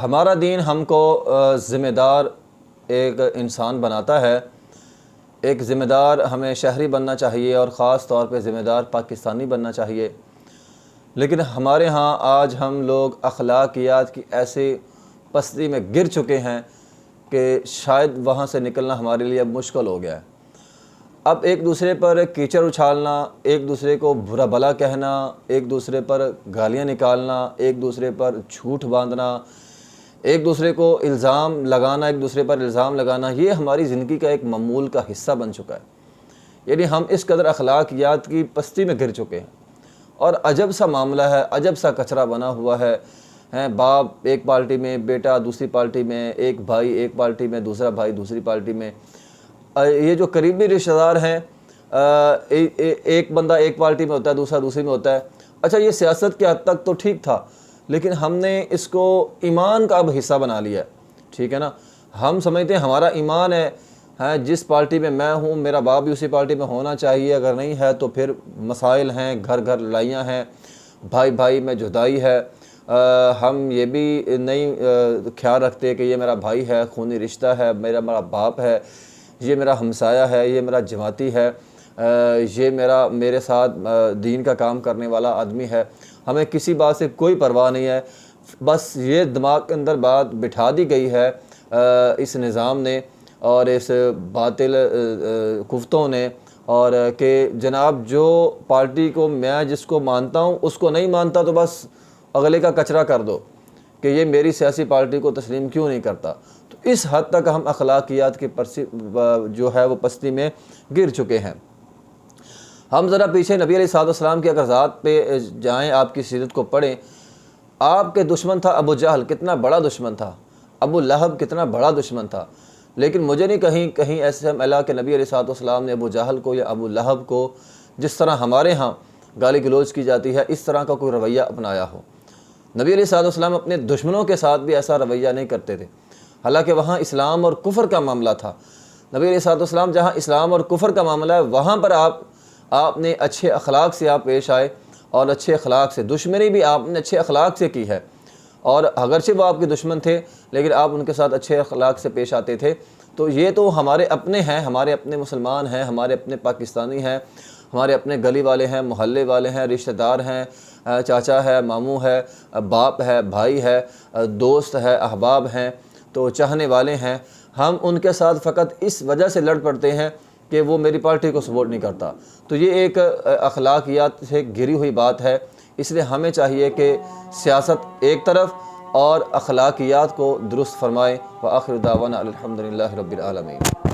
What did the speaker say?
ہمارا دین ہم کو ذمہ دار ایک انسان بناتا ہے۔ ایک ذمہ دار ہمیں شہری بننا چاہیے اور خاص طور پہ ذمہ دار پاکستانی بننا چاہیے، لیکن ہمارے ہاں آج ہم لوگ اخلاقیات کی ایسی پستی میں گر چکے ہیں کہ شاید وہاں سے نکلنا ہمارے لیے اب مشکل ہو گیا ہے۔ اب ایک دوسرے پر کیچڑ اچھالنا، ایک دوسرے کو برا بھلا کہنا، ایک دوسرے پر گالیاں نکالنا، ایک دوسرے پر جھوٹ باندھنا، ایک دوسرے کو الزام لگانا، ایک دوسرے پر الزام لگانا، یہ ہماری زندگی کا ایک معمول کا حصہ بن چکا ہے۔ یعنی ہم اس قدر اخلاقیات کی پستی میں گر چکے ہیں، اور عجب سا معاملہ ہے، عجب سا کچرا بنا ہوا ہے۔ باپ ایک پارٹی میں، بیٹا دوسری پارٹی میں، ایک بھائی ایک پارٹی میں، دوسرا بھائی دوسری پارٹی میں۔ یہ جو قریبی رشتہ دار ہیں، ایک بندہ ایک پارٹی میں ہوتا ہے، دوسرا دوسری میں ہوتا ہے۔ اچھا، یہ سیاست کے حد تک تو ٹھیک تھا، لیکن ہم نے اس کو ایمان کا اب حصہ بنا لیا ہے، ٹھیک ہے نا۔ ہم سمجھتے ہیں ہمارا ایمان ہے، جس پارٹی میں میں ہوں میرا باپ بھی اسی پارٹی میں ہونا چاہیے، اگر نہیں ہے تو پھر مسائل ہیں، گھر گھر لڑائیاں ہیں، بھائی بھائی میں جدائی ہے۔ ہم یہ بھی نہیں خیال رکھتے کہ یہ میرا بھائی ہے، خونی رشتہ ہے، میرا باپ ہے، یہ میرا ہمسایہ ہے، یہ میرا جماعتی ہے، یہ میرے ساتھ دین کا کام کرنے والا آدمی ہے۔ ہمیں کسی بات سے کوئی پرواہ نہیں ہے، بس یہ دماغ کے اندر بات بٹھا دی گئی ہے اس نظام نے اور اس باطل کفتوں نے، اور کہ جناب جو پارٹی کو میں جس کو مانتا ہوں اس کو نہیں مانتا تو بس اگلے کا کچرا کر دو کہ یہ میری سیاسی پارٹی کو تسلیم کیوں نہیں کرتا۔ تو اس حد تک ہم اخلاقیات کی جو ہے وہ پستی میں گر چکے ہیں۔ ہم ذرا پیچھے نبی علیہ السلام کی اگر ذات پہ جائیں، آپ کی سیرت کو پڑھیں، آپ کے دشمن تھا ابو جہل، کتنا بڑا دشمن تھا، ابو لہب کتنا بڑا دشمن تھا، لیکن مجھے نہیں کہیں ایسے ملا کہ نبی علیہ السلام نے ابو جہل کو یا ابو لہب کو جس طرح ہمارے ہاں گالی گلوچ کی جاتی ہے اس طرح کا کوئی رویہ اپنایا ہو۔ نبی علیہ السلام اپنے دشمنوں کے ساتھ بھی ایسا رویہ نہیں کرتے تھے، حالانکہ وہاں اسلام اور کفر کا معاملہ تھا۔ نبی علیہ السلام جہاں اسلام اور کفر کا معاملہ ہے وہاں پر آپ نے اچھے اخلاق سے آپ پیش آئے، اور اچھے اخلاق سے دشمنی بھی آپ نے اچھے اخلاق سے کی ہے، اور اگرچہ وہ آپ کے دشمن تھے لیکن آپ ان کے ساتھ اچھے اخلاق سے پیش آتے تھے۔ تو یہ تو ہمارے اپنے ہیں، ہمارے اپنے مسلمان ہیں، ہمارے اپنے پاکستانی ہیں، ہمارے اپنے گلی والے ہیں، محلے والے ہیں، رشتہ دار ہیں، چاچا ہے، ماموں ہے، باپ ہے، بھائی ہے، دوست ہے، احباب ہیں، تو چاہنے والے ہیں۔ ہم ان کے ساتھ فقط اس وجہ سے لڑ پڑتے ہیں کہ وہ میری پارٹی کو سپورٹ نہیں کرتا۔ تو یہ ایک اخلاقیات سے گری ہوئی بات ہے، اس لیے ہمیں چاہیے کہ سیاست ایک طرف اور اخلاقیات کو درست فرمائیں۔ وآخر دعوانا الحمدللہ رب العالمین۔